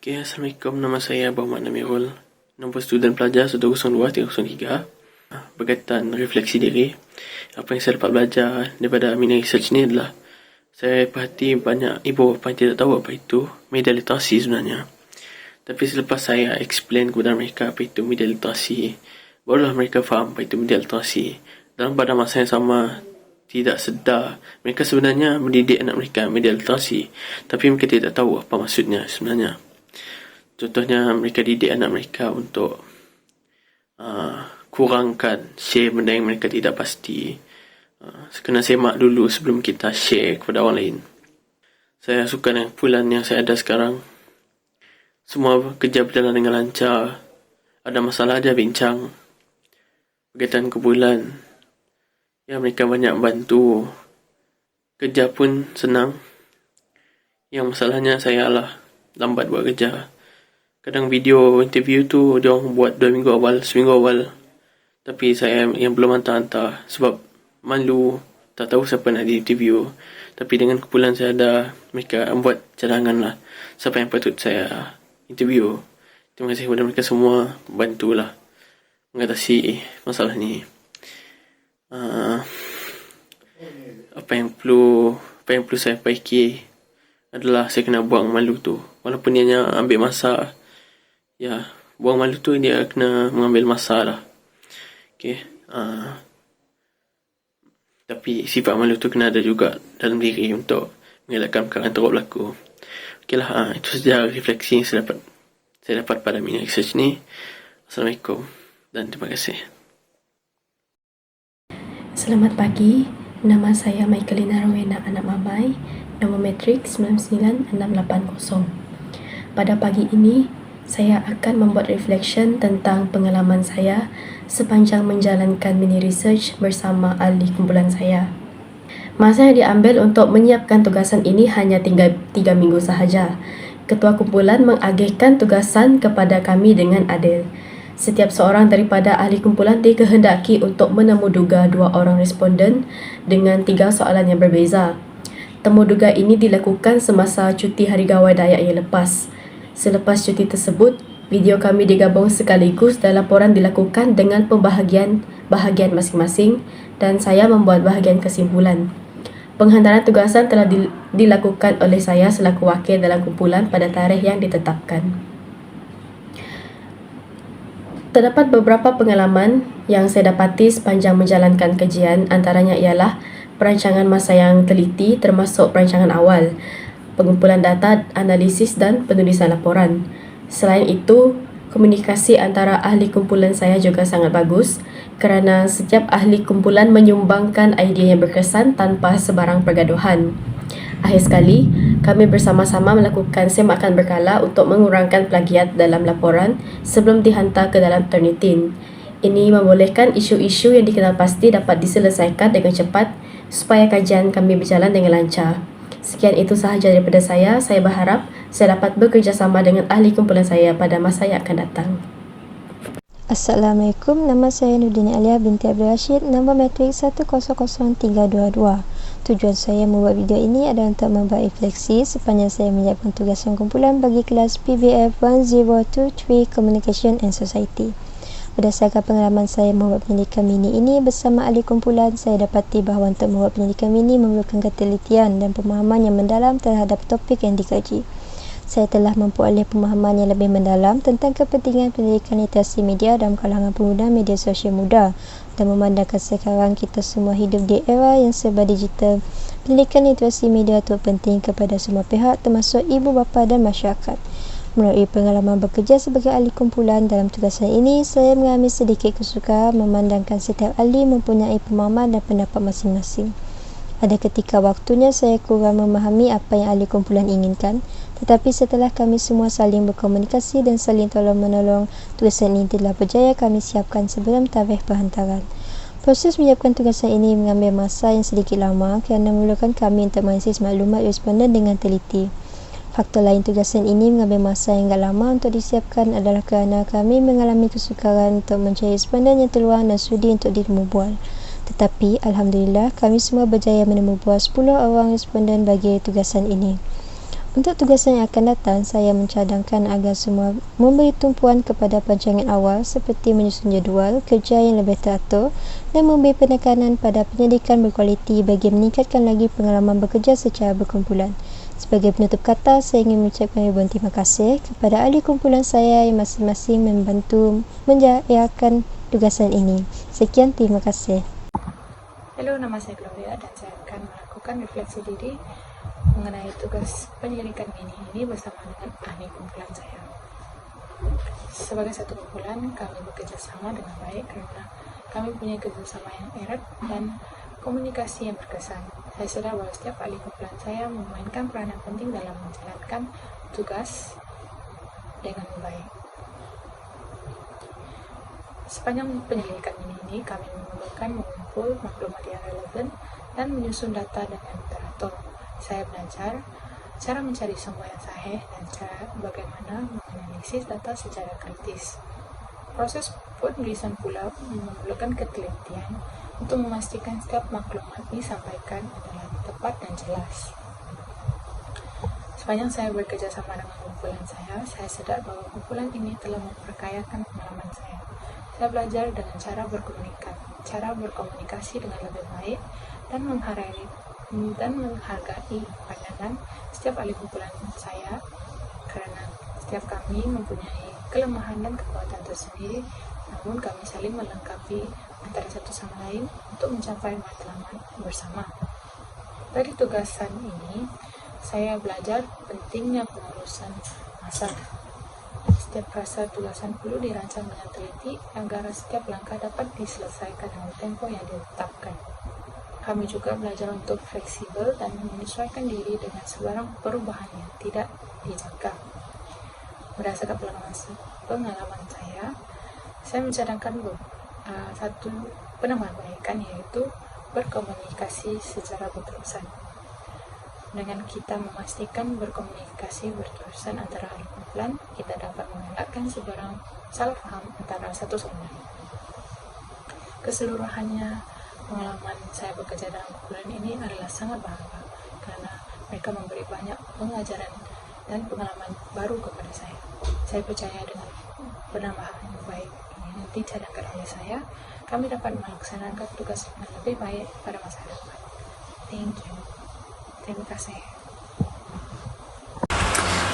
Okay, Assalamualaikum. Nama saya Muhammad Namirul. Nombor student pelajar 102-303. Berkaitan refleksi diri. Apa yang saya dapat belajar daripada mini research ni adalah saya perhati banyak ibu bapa yang tidak tahu apa itu media literasi sebenarnya. Tapi selepas saya explain kepada mereka apa itu media literasi, barulah mereka faham apa itu media literasi. Dalam pada masa yang sama, tidak sedar mereka sebenarnya mendidik anak mereka media literasi, tapi mereka tidak tahu apa maksudnya sebenarnya. Contohnya mereka didik anak mereka untuk kurangkan share benda yang mereka tidak pasti. Kena semak dulu sebelum kita share kepada orang lain. Saya suka dengan kumpulan yang saya ada sekarang. Semua kerja berjalan dengan lancar. Ada masalah aja bincang. Berkaitan kumpulan, ya mereka banyak bantu. Kerja pun senang. Yang masalahnya saya lah lambat buat kerja. Kadang video interview tu dia orang buat 2 minggu awal, seminggu awal. Tapi saya yang belum hantar-hantar sebab malu, tak tahu siapa nak di interview. Tapi dengan kumpulan saya ada, mereka buat cadangan lah siapa yang patut saya interview. Terima kasih kepada mereka semua, bantulah mengatasi masalah ni. Apa yang perlu saya perbaiki adalah saya kena buang malu tu. Walaupun dia hanya ambil masa, ya, buang malu tu dia kena mengambil masa lah. Okay. Tapi sifat malu tu kena ada juga dalam diri untuk mengelakkan perkara yang teruk berlaku. Okay lah, itu saja refleksi yang saya dapat pada mini research ni. Assalamualaikum dan terima kasih. Selamat pagi, nama saya Michaelina Rowena Anak Mamai, nombor matrik 99680. Pada pagi ini, saya akan membuat reflection tentang pengalaman saya sepanjang menjalankan mini research bersama ahli kumpulan saya. Masa yang diambil untuk menyiapkan tugasan ini hanya tinggal 3 minggu sahaja. Ketua kumpulan mengagihkan tugasan kepada kami dengan adil. Setiap seorang daripada ahli kumpulan dikehendaki untuk menemuduga 2 orang responden dengan 3 soalan yang berbeza. Temuduga ini dilakukan semasa cuti Hari Gawai Dayak yang lepas. Selepas cuti tersebut, video kami digabung sekaligus dan laporan dilakukan dengan pembahagian bahagian masing-masing dan saya membuat bahagian kesimpulan. Penghantaran tugasan telah dilakukan oleh saya selaku wakil dalam kumpulan pada tarikh yang ditetapkan. Terdapat beberapa pengalaman yang saya dapati sepanjang menjalankan kajian, antaranya ialah perancangan masa yang teliti termasuk perancangan awal, pengumpulan data, analisis dan penulisan laporan. Selain itu, komunikasi antara ahli kumpulan saya juga sangat bagus kerana setiap ahli kumpulan menyumbangkan idea yang berkesan tanpa sebarang pergaduhan. Akhir sekali, kami bersama-sama melakukan semakan berkala untuk mengurangkan plagiat dalam laporan sebelum dihantar ke dalam Turnitin. Ini membolehkan isu-isu yang dikenal pasti dapat diselesaikan dengan cepat supaya kajian kami berjalan dengan lancar. Sekian itu sahaja daripada saya. Saya berharap saya dapat bekerjasama dengan ahli kumpulan saya pada masa yang akan datang. Assalamualaikum, nama saya Nurdini Alia binti Abdul Rashid, nombor matrik 100322. Tujuan saya membuat video ini adalah untuk membuat refleksi sepanjang saya menyiapkan tugasan kumpulan bagi kelas PBF 1023 Communication and Society. Berdasarkan pengalaman saya membuat penyelidikan mini ini bersama ahli kumpulan, saya dapati bahawa untuk membuat penyelidikan mini memerlukan ketelitian dan pemahaman yang mendalam terhadap topik yang dikaji. Saya telah memperoleh pemahaman yang lebih mendalam tentang kepentingan pendidikan literasi media dalam kalangan pengguna media sosial muda dan memandangkan sekarang kita semua hidup di era yang serba digital. Pendidikan literasi media itu penting kepada semua pihak termasuk ibu bapa dan masyarakat. Melalui pengalaman bekerja sebagai ahli kumpulan dalam tugasan ini, saya mengalami sedikit kesukaran memandangkan setiap ahli mempunyai pemahaman dan pendapat masing-masing. Ada ketika waktunya saya kurang memahami apa yang ahli kumpulan inginkan, tetapi setelah kami semua saling berkomunikasi dan saling tolong-menolong, tugasan ini telah berjaya kami siapkan sebelum tarikh penghantaran. Proses menyiapkan tugasan ini mengambil masa yang sedikit lama kerana memerlukan kami untuk menganalisis maklumat responden dengan teliti. Faktor lain tugasan ini mengambil masa yang agak lama untuk disiapkan adalah kerana kami mengalami kesukaran untuk mencari responden yang terluang dan sudi untuk dimubual. Tetapi, Alhamdulillah, kami semua berjaya menemubual 10 orang responden bagi tugasan ini. Untuk tugasan yang akan datang, saya mencadangkan agar semua memberi tumpuan kepada perancangan awal seperti menyusun jadual kerja yang lebih teratur dan memberi penekanan pada penyelidikan berkualiti bagi meningkatkan lagi pengalaman bekerja secara berkumpulan. Sebagai penutup kata, saya ingin mengucapkan ribuan terima kasih kepada ahli kumpulan saya yang masing-masing membantu menjayakan tugasan ini. Sekian, terima kasih. Halo, nama saya Gloria dan saya akan melakukan refleksi diri mengenai tugas penyelidikan ini bersama dengan ahli kumpulan saya. Sebagai satu kumpulan, kami bekerja sama dengan baik karena kami punya kerjasama yang erat dan komunikasi yang berkesan. Saya sadar bahwa setiap ahli kumpulan saya memainkan peranan penting dalam menjalankan tugas dengan baik. Sepanjang penyelidikan ini kami mengumpul maklumat yang relevan dan menyusun data dengan teratur. Saya belajar cara mencari sumber yang sahih dan cara bagaimana menganalisis data secara kritis. Proses penulisan pula memerlukan ketelitian untuk memastikan setiap maklumat disampaikan adalah tepat dan jelas. Sepanjang saya bekerja sama dengan kumpulan saya sadar bahwa kumpulan ini telah memperkayakan pengalaman saya. Saya belajar dengan cara berkomunikasi dengan lebih baik dan menghargai pandangan setiap ahli kumpulan saya karena setiap kami mempunyai kelemahan dan kekuatan tersendiri, namun kami saling melengkapi antara satu sama lain untuk mencapai matlamat bersama. Dari tugasan ini, saya belajar pentingnya pengurusan masa. Setiap fase tugasan perlu dirancang dengan teliti agar setiap langkah dapat diselesaikan dengan tempo yang ditetapkan. Kami juga belajar untuk fleksibel dan menyesuaikan diri dengan sebarang perubahan yang tidak dijangka. Berdasarkan pengalaman saya mencadangkan satu penambahbaikan, yaitu berkomunikasi secara berterusan. Dengan kita memastikan berkomunikasi berterusan antara ahli kumpulan, kita dapat mengelakkan sebarang salah paham antara satu sama lain. Keseluruhannya, pengalaman saya bekerja dalam kumpulan ini adalah sangat berharga karena mereka memberi banyak pengajaran dan pengalaman baru kepada saya. Saya percaya dengan penambahan yang baik ini nanti cadangkan oleh saya, kami dapat melaksanakan tugas dengan lebih baik pada masa depan. Thank you. Terima kasih.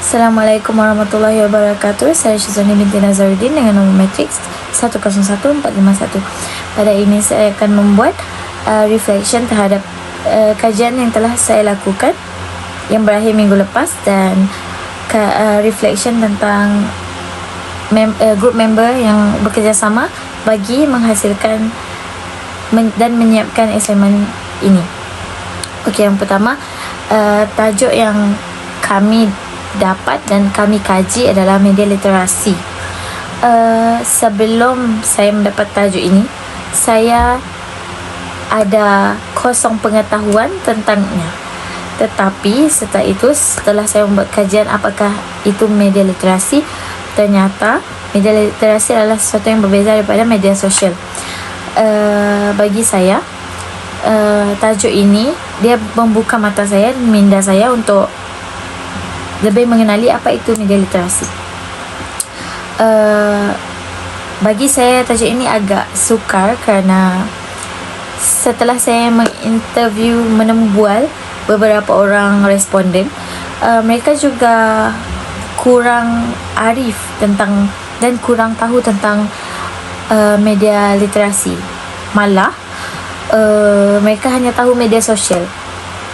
Assalamualaikum warahmatullahi wabarakatuh. Saya Syazani binti Nazaruddin dengan nombor matriks 101451. Pada ini saya akan membuat reflection terhadap kajian yang telah saya lakukan yang berakhir minggu lepas dan reflection tentang group member yang bekerjasama bagi menghasilkan dan menyiapkan assignment ini. Okey, yang pertama, tajuk yang kami dapat dan kami kaji adalah media literasi. Sebelum saya mendapat tajuk ini, saya ada kosong pengetahuan tentangnya. Tetapi setelah itu, setelah saya membuat kajian apakah itu media literasi, ternyata media literasi adalah sesuatu yang berbeza daripada media sosial. Bagi saya, tajuk ini dia membuka mata saya, minda saya untuk lebih mengenali apa itu media literasi. Bagi saya tajuk ini agak sukar kerana setelah saya menginterview, menembual beberapa orang responden, mereka juga kurang arif tentang dan kurang tahu tentang media literasi. Malah mereka hanya tahu media sosial.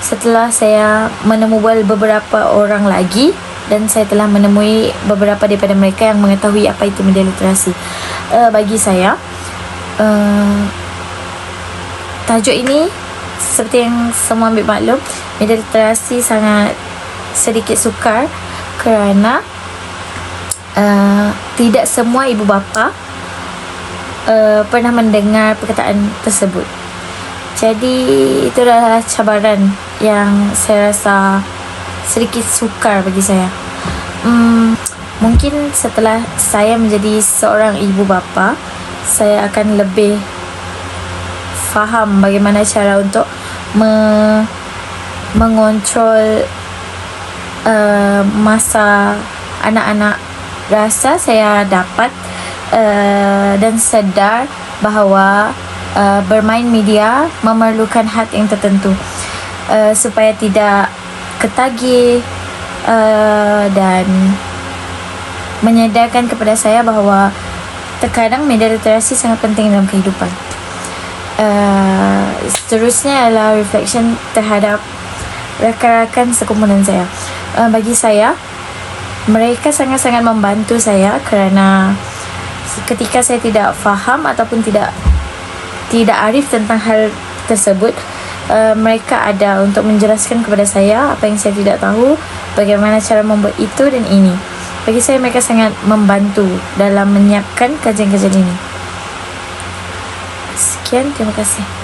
Setelah saya menemui beberapa orang lagi dan saya telah menemui beberapa daripada mereka yang mengetahui apa itu media literasi, bagi saya tajuk ini seperti yang semua ambil maklum, media literasi sangat sedikit sukar kerana tidak semua ibu bapa pernah mendengar perkataan tersebut. Jadi itu adalah cabaran yang saya rasa sedikit sukar bagi saya. Mungkin setelah saya menjadi seorang ibu bapa, saya akan lebih faham bagaimana cara untuk mengontrol masa anak-anak rasa saya dapat dan sedar bahawa bermain media memerlukan had yang tertentu supaya tidak ketagih dan menyadarkan kepada saya bahawa terkadang media literasi sangat penting dalam kehidupan. Seterusnya adalah reflection terhadap rakan-rakan sekumpulan saya. Bagi saya, mereka sangat-sangat membantu saya kerana ketika saya tidak faham ataupun tidak arif tentang hal tersebut, mereka ada untuk menjelaskan kepada saya apa yang saya tidak tahu, bagaimana cara membuat itu dan ini. Bagi saya, mereka sangat membantu dalam menyiapkan kajian-kajian ini. Sekian, terima kasih.